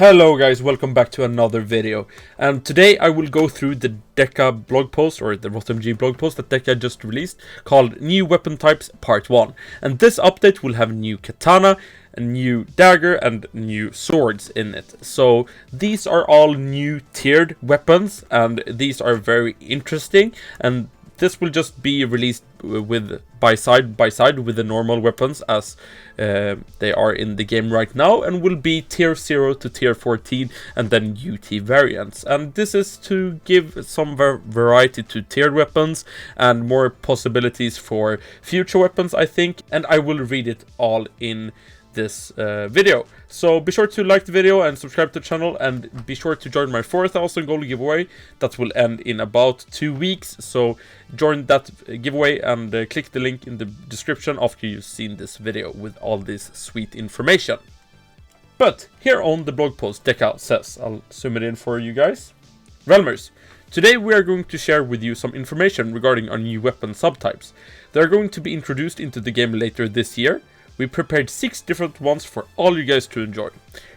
Hello guys, welcome back to another video, and today I will go through the Deca blog post, or the RotMG blog post that Deca just released, called New Weapon Types Part 1. And this update will have new Katana, a new Dagger, and new swords in it. So these are all new tiered weapons, and these are very interesting, and this will just be released with side by side with the normal weapons as they are in the game right now, and will be tier 0 to tier 14 and then UT variants. And this is to give some variety to tiered weapons and more possibilities for future weapons, I think, and I will read it all in this video. So be sure to like the video and subscribe to the channel, and be sure to join my 4,000 gold giveaway that will end in about 2 weeks. So join that giveaway and click the link in the description after you've seen this video with all this sweet information. But here on the blog post, Deca says, I'll zoom it in for you guys. Realmers, today we are going to share with you some information regarding our new weapon subtypes. They are going to be introduced into the game later this year. We prepared 6 different ones for all you guys to enjoy.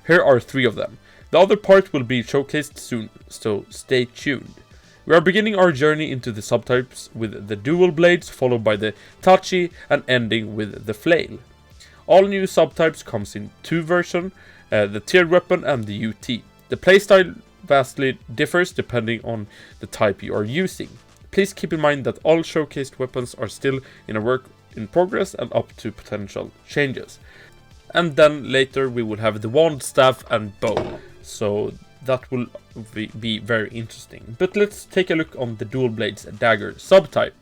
Here are 3 of them. The other part will be showcased soon, so stay tuned. We are beginning our journey into the subtypes with the dual blades, followed by the tachi, and ending with the flail. All new subtypes comes in 2 versions, the tiered weapon and the UT. The playstyle vastly differs depending on the type you are using. Please keep in mind that all showcased weapons are still in a work in progress and up to potential changes. And then later we will have the wand, staff and bow, so that will be very interesting. But let's take a look on the dual blades Dagger subtype.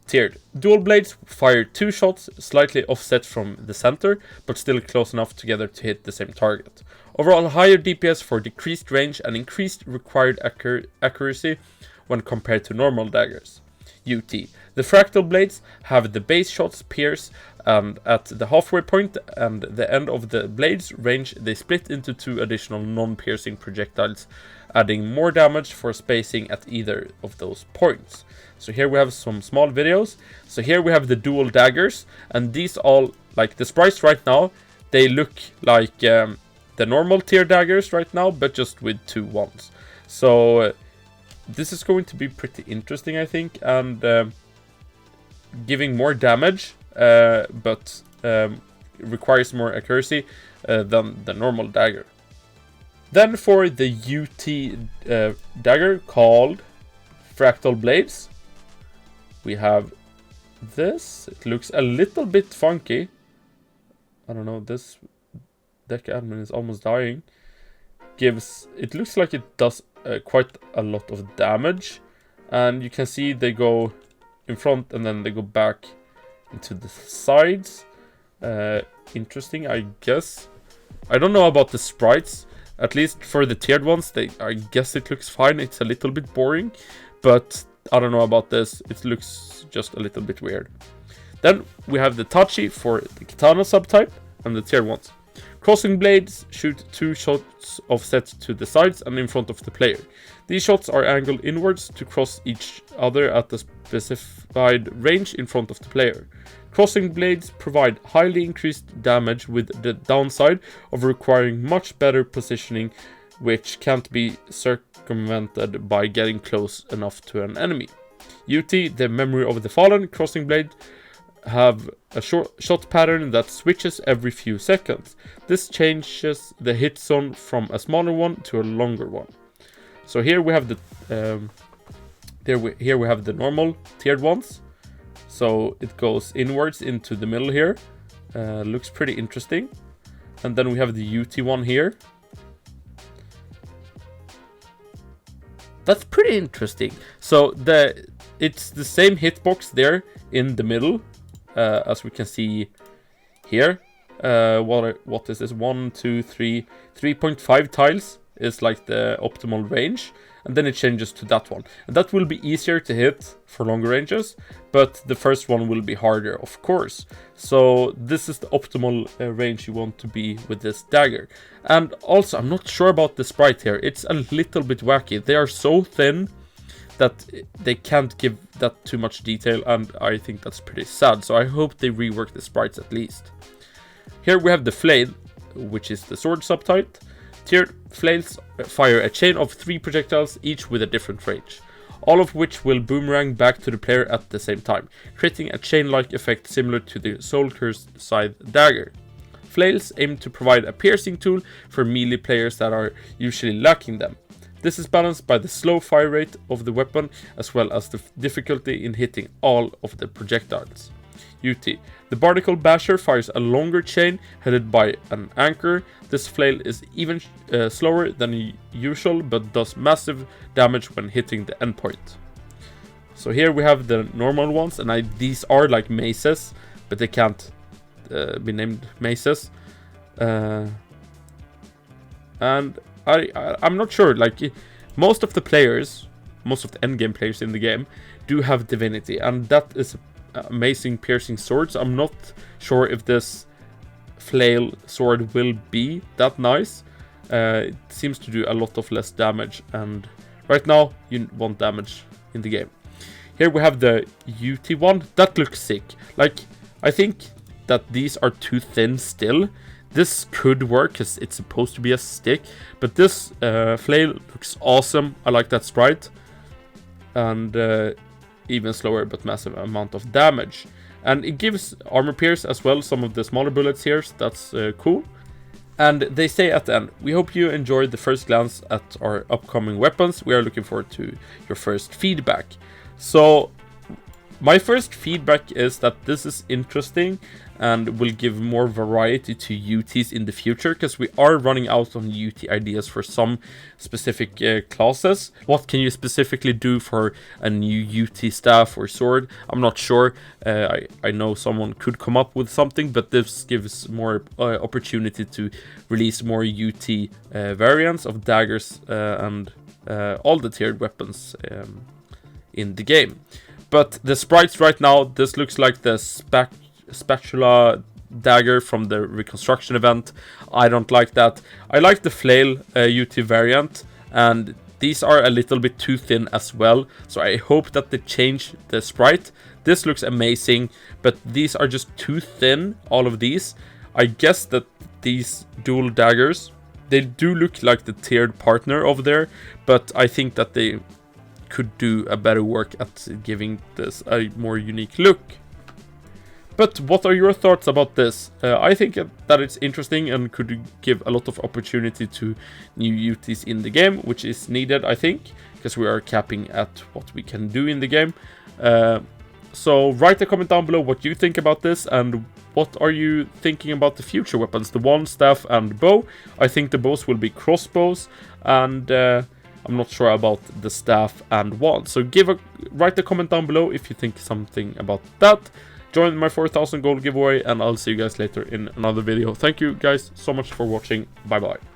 Tiered. Dual blades fire 2 shots, slightly offset from the center, but still close enough together to hit the same target. Overall higher DPS for decreased range and increased required accuracy when compared to normal daggers. UT. The Fractal Blades have the base shots pierce, and at the halfway point and the end of the blade's range they split into 2 additional non-piercing projectiles, adding more damage for spacing at either of those points. So here we have some small videos. So here we have the dual daggers, and these all, like the sprites right now, they look like the normal tier daggers right now, but just with 2 wands. So this is going to be pretty interesting, I think, and giving more damage, but requires more accuracy than the normal dagger. Then for the UT dagger called Fractal Blades, we have this. It looks a little bit funky. I don't know, this deck admin is almost dying. It looks like it does quite a lot of damage, and you can see they go in front and then they go back into the sides. Interesting, I guess. I don't know about the sprites, at least for the tiered ones. I guess it looks fine. It's a little bit boring, but I don't know about this. It looks just a little bit weird. Then we have the tachi for the Katana subtype and the tiered ones. Crossing blades shoot 2 shots offset to the sides and in front of the player. These shots are angled inwards to cross each other at a specified range in front of the player. Crossing blades provide highly increased damage, with the downside of requiring much better positioning, which can't be circumvented by getting close enough to an enemy. UT, the Memory of the Fallen crossing blade, have a shot pattern that switches every few seconds. This changes the hit zone from a smaller one to a longer one. So here we have the here we have the normal tiered ones. So it goes inwards into the middle here. Looks pretty interesting. And then we have the UT one here. That's pretty interesting. So it's the same hitbox there in the middle. As we can see here, what is this? 1, 2, 3, 3.5 tiles is like the optimal range, and then it changes to that one, and that will be easier to hit for longer ranges, but the first one will be harder, of course. So this is the optimal range you want to be with this dagger. And also, I'm not sure about the sprite here. It's a little bit wacky. They are so thin that they can't give that too much detail, and I think that's pretty sad. So I hope they rework the sprites at least. Here we have the flail, which is the sword subtype. Tiered flails fire a chain of 3 projectiles, each with a different range, all of which will boomerang back to the player at the same time, creating a chain-like effect similar to the Soul Cursed Scythe Dagger. Flails aim to provide a piercing tool for melee players that are usually lacking them. This is balanced by the slow fire rate of the weapon, as well as the difficulty in hitting all of the projectiles. UT. The Barnacle Basher fires a longer chain headed by an anchor. This flail is even slower than usual, but does massive damage when hitting the endpoint. So here we have the normal ones, and these are like maces, but they can't be named maces. And I'm not sure, like, most of the endgame players in the game do have divinity, and that is amazing piercing swords. I'm not sure if this flail sword will be that nice. It seems to do a lot of less damage, and right now you want damage in the game. Here we have the UT one. That looks sick. Like, I think that these are too thin still. This could work because it's supposed to be a stick, but this flail looks awesome. I like that sprite, and even slower but massive amount of damage. And it gives armor pierce as well, some of the smaller bullets here, so that's cool. And they say at the end, we hope you enjoyed the first glance at our upcoming weapons. We are looking forward to your first feedback. So my first feedback is that this is interesting and will give more variety to UTs in the future, because we are running out on UT ideas for some specific classes. What can you specifically do for a new UT staff or sword? I'm not sure. I know someone could come up with something, but this gives more opportunity to release more UT variants of daggers and all the tiered weapons in the game. But the sprites right now, this looks like the spatula dagger from the reconstruction event. I don't like that. I like the flail UT variant, and these are a little bit too thin as well, so I hope that they change the sprite. This looks amazing, but these are just too thin, all of these. I guess that these dual daggers, they do look like the tiered partner over there, but I think that they could do a better work at giving this a more unique look. But what are your thoughts about this? I think that it's interesting and could give a lot of opportunity to new UTs in the game, which is needed, I think, because we are capping at what we can do in the game. So write a comment down below what you think about this, and what are you thinking about the future weapons, the wand, staff, and bow. I think the bows will be crossbows, and I'm not sure about the staff and wand. So write a comment down below if you think something about that. Join my 4,000 gold giveaway, and I'll see you guys later in another video. Thank you guys so much for watching. Bye bye.